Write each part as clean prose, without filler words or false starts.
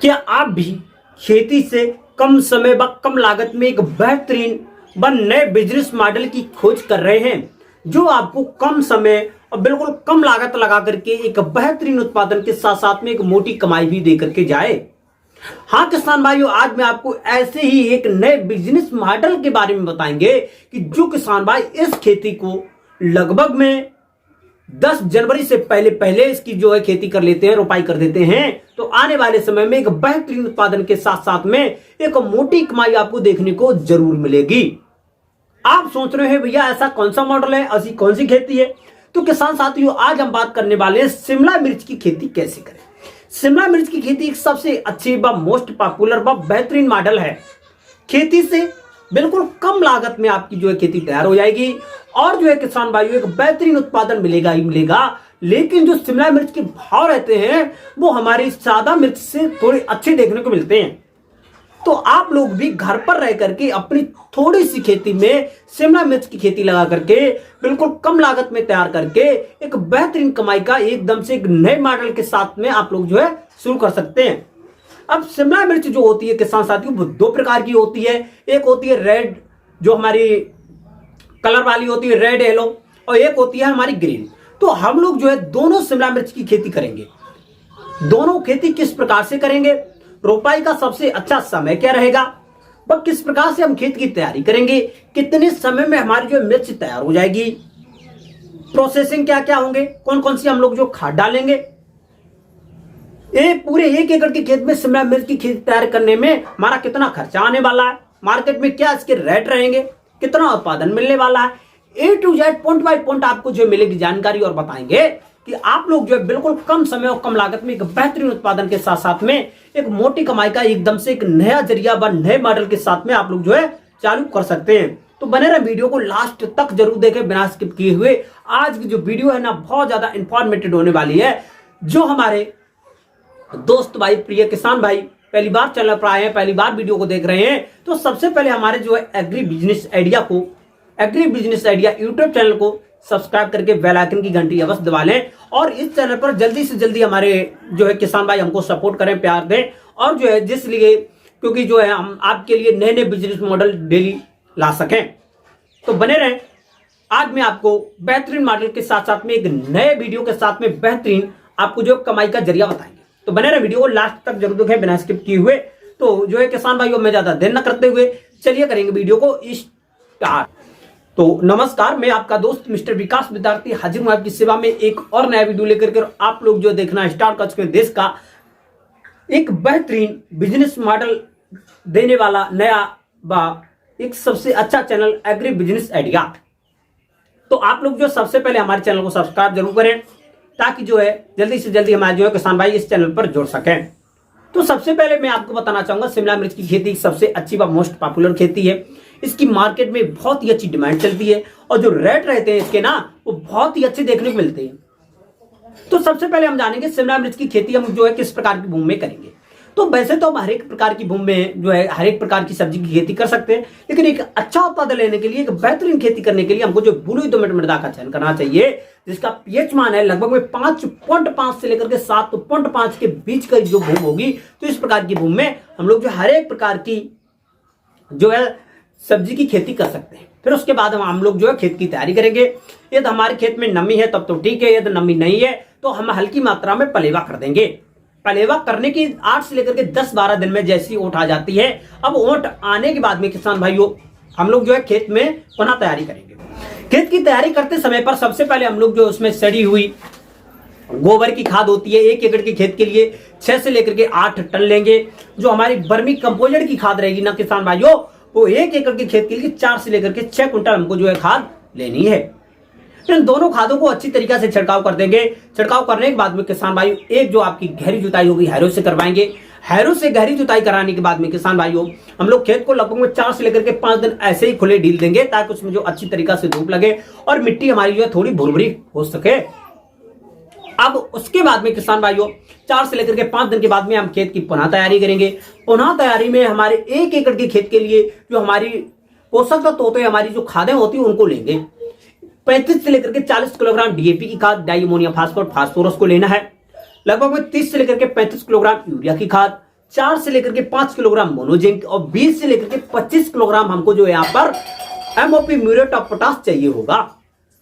क्या आप भी खेती से कम समय व कम लागत में एक बेहतरीन व नए बिजनेस मॉडल की खोज कर रहे हैं जो आपको कम समय और बिल्कुल कम लागत लगा करके एक बेहतरीन उत्पादन के साथ साथ में एक मोटी कमाई भी दे करके जाए। हाँ किसान भाइयों, आज मैं आपको ऐसे ही एक नए बिजनेस मॉडल के बारे में बताएंगे कि जो किसान भाई इस खेती को लगभग में 10 जनवरी से पहले पहले इसकी जो है खेती कर लेते हैं, रोपाई कर देते हैं, तो आने वाले समय में एक बेहतरीन उत्पादन के साथ साथ में एक मोटी कमाई आपको देखने को जरूर मिलेगी। आप सोच रहे हैं भैया ऐसा कौन सा मॉडल है, ऐसी कौन सी खेती है? तो किसान साथियों, आज हम बात करने वाले हैं शिमला मिर्च की खेती कैसे करें। शिमला मिर्च की खेती एक सबसे अच्छी व मोस्ट पॉपुलर व बेहतरीन मॉडल है। खेती से बिल्कुल कम लागत में आपकी जो है खेती तैयार हो जाएगी और जो है किसान भाइयों एक बेहतरीन उत्पादन मिलेगा ही मिलेगा। लेकिन जो शिमला मिर्च के भाव रहते हैं वो हमारी सादा मिर्च से थोड़े अच्छे देखने को मिलते हैं। तो आप लोग भी घर पर रह करके अपनी थोड़ी सी खेती में शिमला मिर्च की खेती लगा करके बिल्कुल कम लागत में तैयार करके एक बेहतरीन कमाई का एकदम से एक नए मॉडल के साथ में आप लोग जो है शुरू कर सकते हैं। अब शिमला मिर्च जो होती है किसान साथियों वो दो प्रकार की होती है। एक होती है रेड, जो हमारी कलर वाली होती है, रेड येलो, और एक होती है हमारी ग्रीन। तो हम लोग जो है दोनों शिमला मिर्च की खेती करेंगे। दोनों खेती किस प्रकार से करेंगे, रोपाई का सबसे अच्छा समय क्या रहेगा, वह किस प्रकार से हम खेत की तैयारी करेंगे, कितने समय में हमारी जो मिर्च तैयार हो जाएगी, प्रोसेसिंग क्या क्या होंगे, कौन कौन सी हम लोग जो खाद डालेंगे, पूरे 1 एकड़ के खेत में शिमला मिर्च की खेती तैयार करने में हमारा कितना खर्चा आने वाला है, मार्केट में क्या इसके रेट रहेंगे, कितना उत्पादन मिलने वाला है, A to Z point by point आपको जो मिलेगी जानकारी और बताएंगे कि आप लोग जो है बिल्कुल कम समय और कम लागत में एक बेहतरीन उत्पादन के साथ साथ में एक मोटी कमाई का एकदम से एक नया जरिया व नए मॉडल के साथ में आप लोग जो है चालू कर सकते हैं। तो बने रहे, वीडियो को लास्ट तक जरूर देखें बिना स्किप किए हुए। आज की जो वीडियो है ना बहुत ज्यादा इंफॉर्मेटिव होने वाली है। जो हमारे दोस्त भाई, प्रिय किसान भाई पहली बार चैनल पर आए हैं, पहली बार वीडियो को देख रहे हैं, तो सबसे पहले हमारे जो है agri business idea YouTube channel को सब्सक्राइब करके बेल आइकन की घंटी अवश्य दबा लें और इस चैनल पर जल्दी से जल्दी हमारे जो है किसान भाई हमको सपोर्ट करें, प्यार दें। और जो है जिसलिए क्योंकि जो है हम आपके लिए नए नए बिजनेस मॉडल डेली ला सकें। तो बने रहें, आज मैं आपको बेहतरीन मॉडल के साथ साथ में एक नए वीडियो के साथ में बेहतरीन आपको जो कमाई का जरिया बताएंगे। तो बने रहे, वीडियो को लास्ट तक जरूर देखें बिना स्किप किए हुए। तो जो है किसान भाइयों, मैं ज्यादा देर न करते हुए चलिए करेंगे वीडियो को स्टार्ट। तो नमस्कार, मैं आपका दोस्त मिस्टर विकास विद्यार्थी हाजिर हूं आपकी सेवा में एक और नया वीडियो लेकर के। आप लोग जो देखना स्टार्ट कर चुके हैं देश का एक बेहतरीन बिजनेस मॉडल देने वाला नया व एक सबसे अच्छा चैनल एग्री बिजनेस आइडिया। तो आप लोग जो सबसे पहले हमारे चैनल को सब्सक्राइब जरूर करें ताकि जो है जल्दी से जल्दी हमारे जो है किसान भाई इस चैनल पर जुड़ सकें। तो सबसे पहले मैं आपको बताना चाहूंगा शिमला मिर्च की खेती सबसे अच्छी व मोस्ट पॉपुलर खेती है। इसकी मार्केट में बहुत ही अच्छी डिमांड चलती है और जो रेट रहते हैं इसके ना वो बहुत ही अच्छे देखने को मिलते हैं। तो सबसे पहले हम जानेंगे शिमला मिर्च की खेती हम जो है किस प्रकार की भूमि में करेंगे। तो वैसे तो हम हर एक प्रकार की भूमि में जो है हर एक प्रकार की सब्जी की खेती कर सकते हैं, लेकिन एक अच्छा उत्पादन लेने के लिए, एक बेहतरीन खेती करने के लिए हमको जो बलुई दोमट मृदा का चयन करना चाहिए, जिसका पीएच मान है लगभग में 5.5 से लेकर के 7.5 के बीच का जो भूमि होगी। तो इस प्रकार की भूमि में हम लोग जो हर एक प्रकार की जो है सब्जी की खेती कर सकते हैं। फिर उसके बाद हम लोग जो है खेत की तैयारी करेंगे। यदि हमारे खेत में नमी है तब तो ठीक है, यदि नमी नहीं है तो हम हल्की मात्रा में पलेवा कर देंगे। पलेवा करने की 8 से लेकर के 10-12 दिन में जैसी ओट आ जाती है, अब ओट आने के बाद में किसान भाइयों हम लोग जो है खेत में पुनः तैयारी करेंगे। खेत की तैयारी करते समय पर सबसे पहले हम लोग जो उसमें सड़ी हुई गोबर की खाद होती है 1 एकड़ के खेत के लिए 6 से लेकर के 8 टन लेंगे। जो हमारी वर्मी कंपोजिट की खाद रहेगी ना किसान भाइयों, वो 1 एकड़ के खेत के लिए 4 से लेकर के 6 क्विंटल हमको जो है खाद लेनी है। इन दोनों खादों को अच्छी तरीके से छिड़काव कर देंगे। छिड़काव करने के बाद में किसान भाइयों एक जो आपकी गहरी जुताई होगी हैरो से करवाएंगे। हैरो से गहरी जुताई कराने के बाद में किसान भाइयों हम लोग खेत को लगभग में 4 से लेकर के 5 दिन ऐसे ही खुले ढील देंगे ताकि उसमें जो अच्छी तरीके से धूप लगे और मिट्टी हमारी जो है थोड़ी भुरभुरी हो सके। अब उसके बाद में किसान भाइयों 4 से लेकर के 5 दिन के बाद में हम खेत की पुनः तैयारी करेंगे। पुनः तैयारी में हमारे 1 एकड़ के खेत के लिए जो हमारी पोषक तत्व होते हैं, हमारी जो खादें होती है उनको लेंगे। 35 से लेकर के 40 किलोग्राम डीएपी की खाद, डाई अमोनियम फास्फोरस को लेना है। लगभग में 30 से लेकर के 35 किलोग्राम यूरिया की खाद, 4 से लेकर के 5 किलोग्राम मोनोजिंक और 20 से लेकर के 25 किलोग्राम हमको जो है यहाँ पर एमओपी म्यूरेट ऑफ पोटाश चाहिए होगा।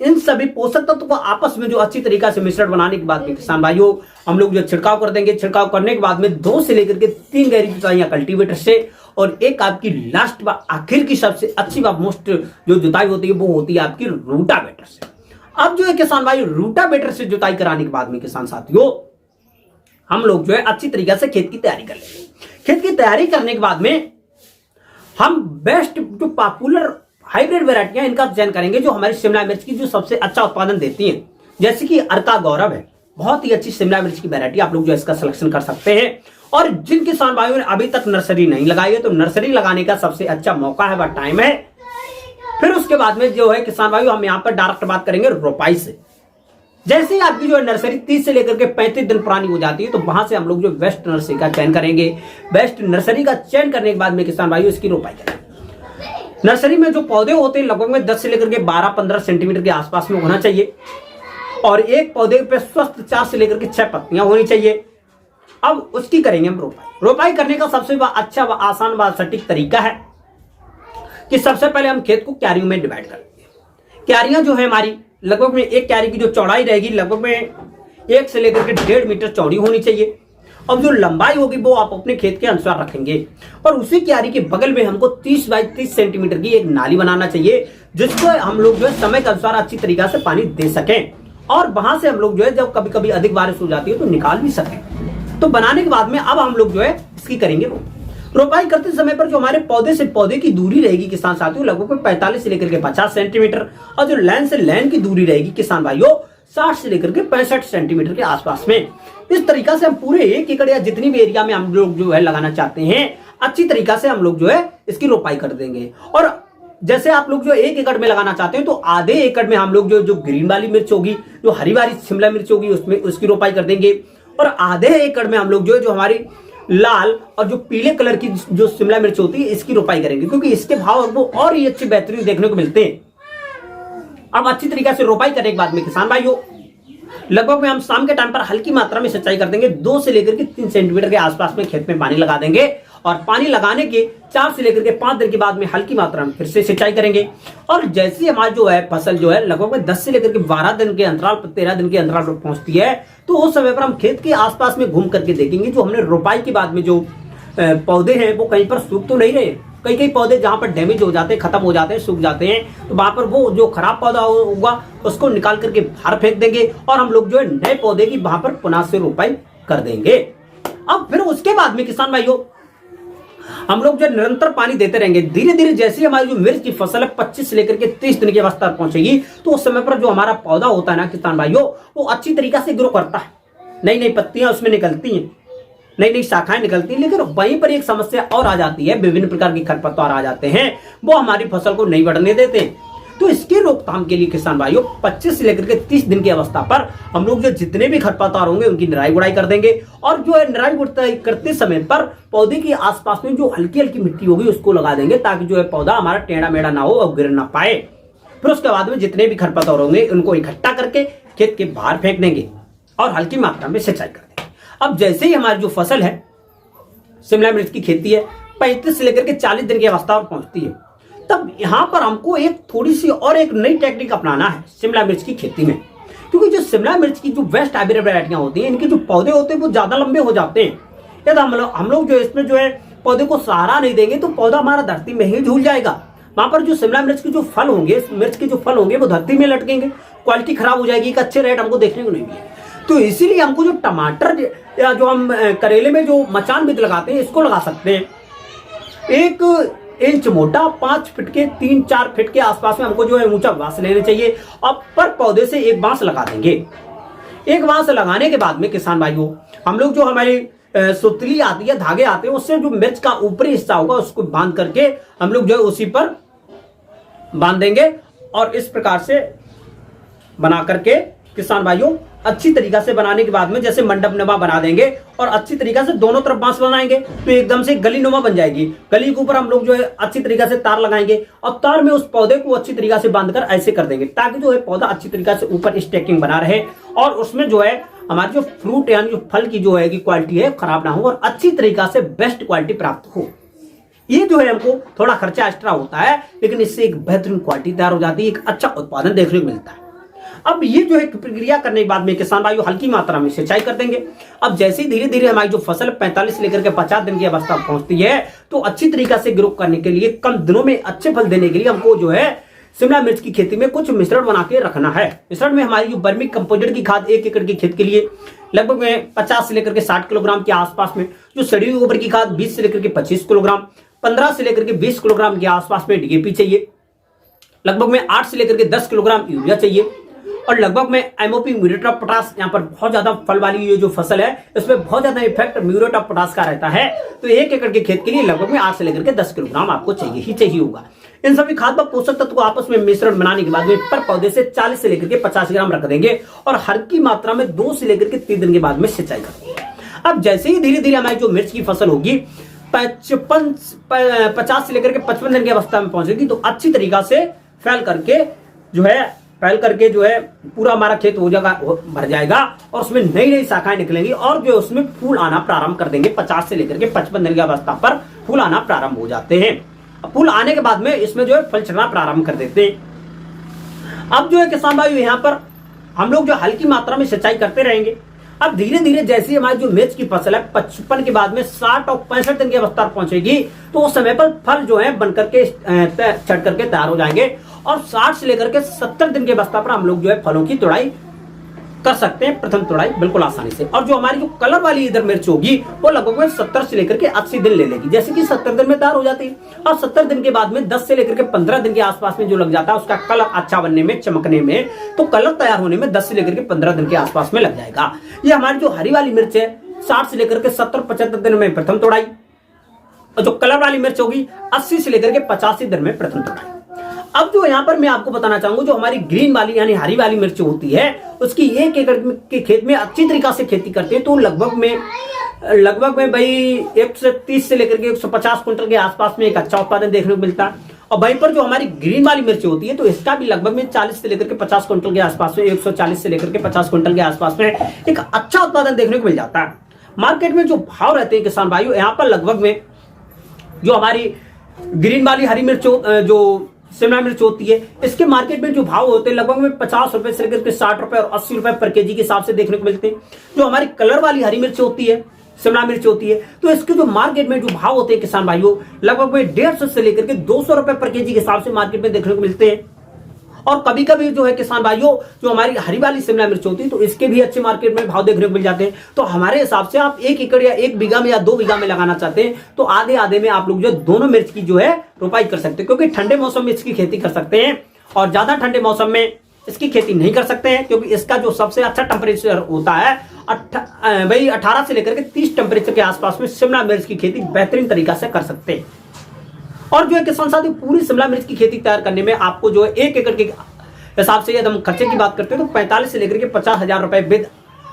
इन सभी पोषक तत्व को आपस में जो अच्छी तरीका से मिश्रण बनाने के बाद में किसान भाइयों हम लोग जो छिड़काव कर देंगे। छिड़काव करने के बाद में 2 से लेकर के 3 गहरी जुताइयां कल्टीवेटर से, और एक आपकी लास्ट व आखिर की सबसे अच्छी व मोस्ट जो जुताई होती है वो होती है आपकी रूटावेटर से। अब जो है किसान भाई रूटावेटर से जुताई कराने के बाद में किसान साथियों हम लोग जो है अच्छी तरीके से खेत की तैयारी कर लेंगे। खेत की तैयारी करने के बाद में हम बेस्ट जो पॉपुलर हाइब्रिड वैरायटियां इनका चयन करेंगे जो हमारी शिमला मिर्च की जो सबसे अच्छा उत्पादन देती हैं, जैसे कि अर्का गौरव है, बहुत ही अच्छी शिमला मिर्च की वैरायटी, आप लोग जो इसका सिलेक्शन कर सकते हैं। और जिन किसान भाइयों ने अभी तक नर्सरी नहीं लगाई है तो नर्सरी लगाने का सबसे अच्छा मौका है वह टाइम है। फिर उसके बाद में जो है किसान भाइयों हम यहाँ पर डायरेक्ट बात करेंगे रोपाई से। जैसे ही आपकी जो है नर्सरी 30 से लेकर के 35 दिन पुरानी हो जाती है तो वहां से हम लोग जो बेस्ट नर्सरी का चयन करेंगे। बेस्ट नर्सरी का चयन करने के बाद में किसान भाइयों इसकी रोपाई करेंगे। नर्सरी में जो पौधे होते हैं लगभग में 10 से लेकर के 12-15 सेंटीमीटर के आसपास में होना चाहिए और एक पौधे पे स्वस्थ 4 से लेकर के 6 पत्तियां होनी चाहिए। अब उसकी करेंगे हम रोपाई। रोपाई करने का सबसे अच्छा व आसान व सटीक तरीका है कि सबसे पहले हम खेत को क्यारियों में डिवाइड कर देंगे। क्यारियां जो है हमारी लगभग में एक क्यारी की जो चौड़ाई रहेगी लगभग में 1 से लेकर के 1.5 मीटर चौड़ी होनी चाहिए। अब जो लंबाई होगी वो आप अपने खेत के अनुसार रखेंगे और उसी क्यारी के बगल में हमको 30 बाई 30 सेंटीमीटर की एक नाली बनाना चाहिए जिसको हम लोग जो है समय के अनुसार अच्छी तरीके से पानी दे सकें और वहां से हम लोग जो है जब कभी कभी अधिक बारिश हो जाती है तो निकाल भी सकें। तो बनाने के बाद में अब हम लोग जो है इसकी करेंगे रोपाई करते समय पर जो हमारे पौधे से पौधे की दूरी रहेगी किसान साथियों लगभग 45 से लेकर के 50 सेंटीमीटर और जो लाइन से लाइन की दूरी रहेगी किसान भाइयों 60 से लेकर के 65 सेंटीमीटर के आसपास में। इस तरीका से हम पूरे 1 एकड़ या जितनी भी एरिया में हम लोग जो है लगाना चाहते हैं अच्छी तरीका से हम लोग जो है इसकी रोपाई कर देंगे। और जैसे आप लोग जो 1 एकड़ में लगाना चाहते हैं तो आधे एकड़ में हम लोग जो ग्रीन वाली मिर्च होगी जो हरी वाली शिमला मिर्च होगी उसमें उसकी रोपाई कर देंगे और आधे एकड़ में हम लोग जो हमारी लाल और जो पीले कलर की जो शिमला मिर्च होती है इसकी रोपाई करेंगे क्योंकि इसके भाव वो और ही अच्छे बेहतरीन देखने को मिलते हैं। अब अच्छी तरीके से रोपाई करने के बाद में किसान भाइयों लगभग में हम शाम के टाइम पर हल्की मात्रा में सिंचाई कर देंगे। 2 से लेकर के 3 सेंटीमीटर के आसपास में खेत में पानी लगा देंगे और पानी लगाने के 4 से लेकर के 5 दिन के बाद में हल्की मात्रा में फिर से सिंचाई करेंगे। और जैसे ही हमारी जो है फसल जो है लगभग में 10 से लेकर के 12 दिन के अंतराल पर 13 दिन के अंतराल पर पहुंचती है तो उस समय पर हम खेत के आसपास में घूम करके देखेंगे जो हमने रोपाई के बाद में जो पौधे हैं वो कहीं पर सूख तो नहीं रहे। कई पौधे जहां पर डैमेज हो जाते हैं, खत्म हो जाते हैं, सूख जाते हैं तो वहां पर वो जो खराब पौधा होगा उसको निकाल करके बाहर फेंक देंगे और हम लोग जो है नए पौधे की वहां पर पुनः से रोपाई कर देंगे। अब फिर उसके बाद में किसान भाइयों हम लोग जो निरंतर पानी देते रहेंगे। धीरे धीरे जैसे हमारी जो मिर्च की फसल है 25 से लेकर के 30 दिन की अवस्था पर पहुंचेगी तो उस समय पर जो हमारा पौधा होता है ना किसान भाइयों वो अच्छी तरीके से ग्रो करता है, नई नई पत्तियां उसमें निकलती हैं, नई नई शाखाएं निकलती हैं। लेकिन वहीं पर एक समस्या और आ जाती है, विभिन्न प्रकार की खरपतवार आ जाते हैं वो हमारी फसल को नहीं बढ़ने देते। तो इसके रोकथाम के लिए किसान भाइयों 25 से लेकर के 30 दिन की अवस्था पर हम लोग जो जितने भी खरपतवार होंगे उनकी निराई गुड़ाई कर देंगे और जो है निराई गुड़ाई करते समय पर पौधे के आसपास में जो हल्की हल्की मिट्टी होगी उसको लगा देंगे ताकि जो है पौधा हमारा टेढ़ा मेढ़ा ना हो और गिर ना पाए। फिर उसके बाद में जितने भी खरपतवार होंगे उनको इकट्ठा करके खेत के बाहर फेंक देंगे और हल्की मात्रा में सिंचाई कर देंगे। अब जैसे ही हमारी जो फसल है शिमला मिर्च की खेती है 35 से लेकर के 40 दिन की अवस्था पर पहुंचती है तब यहां पर हमको एक थोड़ी सी और एक नई टेक्निक अपनाना है शिमला मिर्च की खेती में। क्योंकि जो शिमला मिर्च की जो वेस्ट हाइब्रिड वैरायटियां होती हैं इनके जो पौधे होते हैं वो ज्यादा लंबे हो जाते हैं। यदि हम लोग जो इसमें जो है पौधे को सहारा नहीं देंगे तो पौधा हमारा धरती में ही झूल जाएगा। वहां पर जो शिमला मिर्च के जो फल होंगे मिर्च के जो फल होंगे वो धरती में लटकेंगे, क्वालिटी खराब हो जाएगी, एक अच्छे रेट हमको देखने को नहीं मिलेगा। तो इसीलिए हमको जो टमाटर या जो हम करेले में जो मचान बीज लगाते हैं इसको लगा सकते हैं। 1 इंच मोटा 5 फीट के 3-4 फीट के आसपास में हमको जो है ऊंचा बांस लेने चाहिए और पर पौधे से एक बांस लगा देंगे। एक बांस लगाने के बाद में किसान भाइयों हम लोग जो हमारी सुतली आती है, धागे आते हैं, उससे जो मिर्च का ऊपरी हिस्सा होगा उसको बांध करके हम लोग जो है उसी पर बांध देंगे और इस प्रकार से बना करके किसान भाइयों अच्छी तरीका से बनाने के बाद में जैसे मंडप नुमा बना देंगे और अच्छी तरीका से दोनों तरफ बांस बनाएंगे तो एकदम से गली नुमा बन जाएगी। गली के ऊपर हम लोग जो है अच्छी तरीका से तार लगाएंगे और तार में उस पौधे को अच्छी तरीका से बांधकर ऐसे कर देंगे ताकि जो है पौधा अच्छी तरीका से ऊपर स्टेकिंग बना रहे और उसमें जो है हमारी जो फ्रूट यानी जो फल की जो है कि क्वालिटी है खराब ना हो और अच्छी तरीका से बेस्ट क्वालिटी प्राप्त हो। ये जो है हमको थोड़ा खर्चा एक्स्ट्रा होता है, लेकिन इससे एक बेहतरीन क्वालिटी तैयार हो जाती है, एक अच्छा उत्पादन देखने को मिलता है। अब ये जो है प्रक्रिया करने के बाद में किसान भाइयों हल्की मात्रा में सिंचाई कर देंगे। अब जैसे ही धीरे धीरे हमारी जो फसल 45 से लेकर के 50 दिन की अवस्था पहुंचती है, तो अच्छी तरीका से ग्रो करने के लिए, कम दिनों में अच्छे फल देने के लिए हमको जो है शिमला मिर्च की खेती में कुछ मिश्रण बना के रखना है। मिश्रण में हमारी जो वर्मी कंपोजिट की खाद 1 एकड़ की खेत के लिए लगभग में 50 से लेकर के 60 किलोग्राम के आसपास में, जो सड़ी हुई गोबर की खाद 20 से लेकर के 25 किलोग्राम, 15 से लेकर के 20 किलोग्राम के आसपास में डीएपी चाहिए, लगभग में 8 से लेकर के 10 किलोग्राम यूरिया चाहिए और लगभग में एमओपी म्यूरेट ऑफ पोटाश। यहाँ पर बहुत ज्यादा फल वाली ये जो फसल है इसमें बहुत ज्यादा इफेक्ट म्यूरेट ऑफ पोटाश का रहता है, तो 1 एकड़ के खेत के लिए लगभग में 8 से लेकर के 10 किलोग्राम आपको चाहिए ही चाहिए होगा। इन सभी खाद व पोषक तत्व को आपस में मिश्रण बनाने के बाद में पर पौधे से 40 से लेकर के 50 ग्राम रख देंगे और हल्की मात्रा में 2 से लेकर के 3 दिन के बाद में सिंचाई कर देंगे। अब जैसे ही धीरे धीरे हमारी जो मिर्च की फसल होगी 50 से लेकर के 55 दिन की अवस्था में पहुंचेगी, तो अच्छी तरीका से फैल करके जो है पूरा हमारा खेत हो जाएगा, भर जाएगा और उसमें नई नई शाखाएं निकलेंगी और जो उसमें फूल आना प्रारंभ कर देंगे। 50 से लेकर के 55 दिन की अवस्था पर फूल आना प्रारंभ हो जाते हैं। फूल आने के बाद में इसमें जो है फल चढ़ना प्रारंभ कर देते हैं। अब जो है किसान भाई यहाँ पर हम लोग जो हल्की मात्रा में सिंचाई करते रहेंगे। अब धीरे धीरे जैसे हमारी जो मिर्च की फसल है 55 के बाद में 60 और 65 दिन की अवस्था पर पहुंचेगी, तो उस समय पर फल जो है बनकर के चढ़ करके तैयार हो जाएंगे और 60 से लेकर के 70 दिन की अवस्था पर हम लोग जो है फलों की तोड़ाई कर सकते हैं, प्रथम तोड़ाई बिल्कुल आसानी से। और जो हमारी जो कलर वाली इधर मिर्च होगी वो लगभग में 70 से लेकर के 80 दिन ले लेगी, जैसे कि 70 दिन में तैयार हो जाती है और 70 दिन के बाद में 10 से लेकर के 15 दिन के आसपास में जो लग जाता है उसका कलर अच्छा बनने में, चमकने में, तो कलर तैयार होने में 10 से लेकर के 15 दिन के आसपास में लग जाएगा। ये हमारी जो हरी वाली मिर्च है 60 से लेकर के 70-75 दिन में प्रथम तोड़ाई और जो कलर वाली मिर्च होगी 80 से लेकर के 85 दिन में प्रथम तोड़ाई। अब जो यहाँ पर मैं आपको बताना चाहूंगा, जो हमारी ग्रीन वाली यानी हरी वाली मिर्च होती है उसकी 1 एकड़ के खेत में अच्छी तरीका से खेती करते हैं तो लगभग में भाई 130 से लेकर के 150 कुंटल के आसपास में एक अच्छा उत्पादन देखने को मिलता है। और वहीं पर जो हमारी ग्रीन वाली मिर्च होती है तो इसका भी लगभग में 40 से लेकर के 50 कुंटल के आसपास में, 140 से लेकर के 50 कुंटल के आसपास में एक अच्छा उत्पादन देखने को मिल जाता है। मार्केट में जो भाव रहते हैं किसान भाइयों, यहाँ पर लगभग में जो हमारी ग्रीन वाली हरी मिर्च जो शिमला मिर्च होती है इसके मार्केट में जो भाव होते हैं लगभग में 50 रुपए से लेकर के 60 रुपए और 80 रुपए पर केजी के हिसाब से देखने को मिलते हैं। जो हमारी कलर वाली हरी मिर्च होती है, शिमला मिर्च होती है, तो इसके जो मार्केट में जो भाव होते हैं किसान भाइयों लगभग में 150 से लेकर के 200 रुपए पर केजी के हिसाब से मार्केट में देखने को मिलते हैं। और कभी कभी जो है किसान भाइयों जो हमारी हरी वाली शिमला मिर्च होती है तो इसके भी अच्छे मार्केट में भाव देखने को मिल जाते हैं। तो हमारे हिसाब से आप 1 एकड़ या 1 बीघा में या 2 बीघा में लगाना चाहते हैं तो आधे आधे में आप लोग जो दोनों मिर्च की जो है रोपाई कर सकते हैं, क्योंकि ठंडे मौसम में इसकी खेती कर सकते हैं और ज्यादा ठंडे मौसम में इसकी खेती नहीं कर सकते हैं, क्योंकि इसका जो सबसे अच्छा टेम्परेचर होता है भाई 18 से लेकर के 30 टेम्परेचर के आसपास में शिमला मिर्च की खेती बेहतरीन तरीका से कर सकते हैं। और जो है किसान साथी पूरी शिमला मिर्च की खेती तैयार करने में आपको जो है 1 एकड़ के हिसाब से यदि हम खर्चे की बात करते हैं तो 45 से लेकर के 50,000 रुपए विद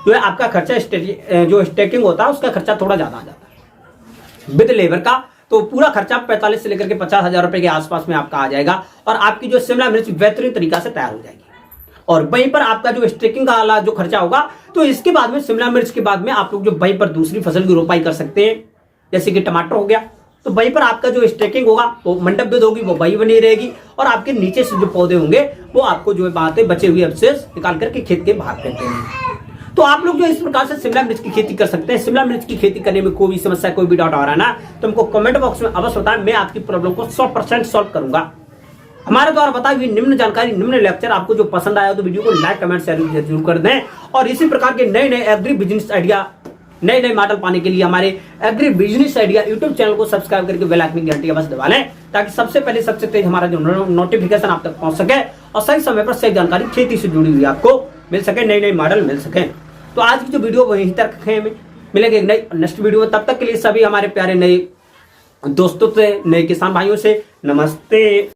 जो है आपका खर्चा जो स्टेकिंग होता है उसका खर्चा थोड़ा ज्यादा आ जाता है विद लेबर का, तो पूरा खर्चा 45 से लेकर के 50,000 रुपए के आसपास में आपका आ जाएगा और आपकी जो शिमला मिर्च बेहतरीन तरीका से तैयार हो जाएगी। और वहीं पर आपका जो स्टेकिंग का वाला जो खर्चा होगा तो इसके बाद में शिमला मिर्च के बाद में आप लोग जो वहीं पर दूसरी फसल की रोपाई कर सकते हैं, जैसे कि टमाटर हो गया, तो वहीं पर आपका जो स्टेकिंग होगा वो मंडप बेद होगी वो वही बनी रहेगी और आपके नीचे से जो पौधे होंगे वो आपको जो है बातें बचे हुए अवशेष निकाल करके खेत के बाहर फेंकते हैं। तो आप लोग जो इस प्रकार से शिमला मिर्च की खेती कर सकते हैं। शिमला मिर्च की खेती करने में कोई भी समस्या, कोई भी डाउट आ रहा है ना, तो हमको कमेंट बॉक्स में अवश्य बताएं, मैं आपकी प्रॉब्लम को 100% सॉल्व करूंगा। हमारे द्वारा बताई हुई निम्न जानकारी, निम्न लेक्चर आपको जो पसंद आया तो वीडियो को लाइक, कमेंट, शेयर जरूर कर दें और इसी प्रकार के नए नए एग्री बिजनेस आइडिया, नए नए मॉडल पाने के लिए हमारे agri business idea YouTube channel को सब्सक्राइब करके बेल आइकन की घंटी का बस दबा लें, ताकि सबसे पहले सबसे तेज हमारा जो नोटिफिकेशन आप तक पहुंच सके और सही समय पर सही जानकारी खेती से जुड़ी हुई आपको मिल सके, नए नए मॉडल मिल सके। तो आज की जो वीडियो वहीं तक मिलेंगे एक नई नेक्स्ट वीडियो में। तब तक के लिए सभी हमारे प्यारे नए दोस्तों से, नए किसान भाइयों से नमस्ते।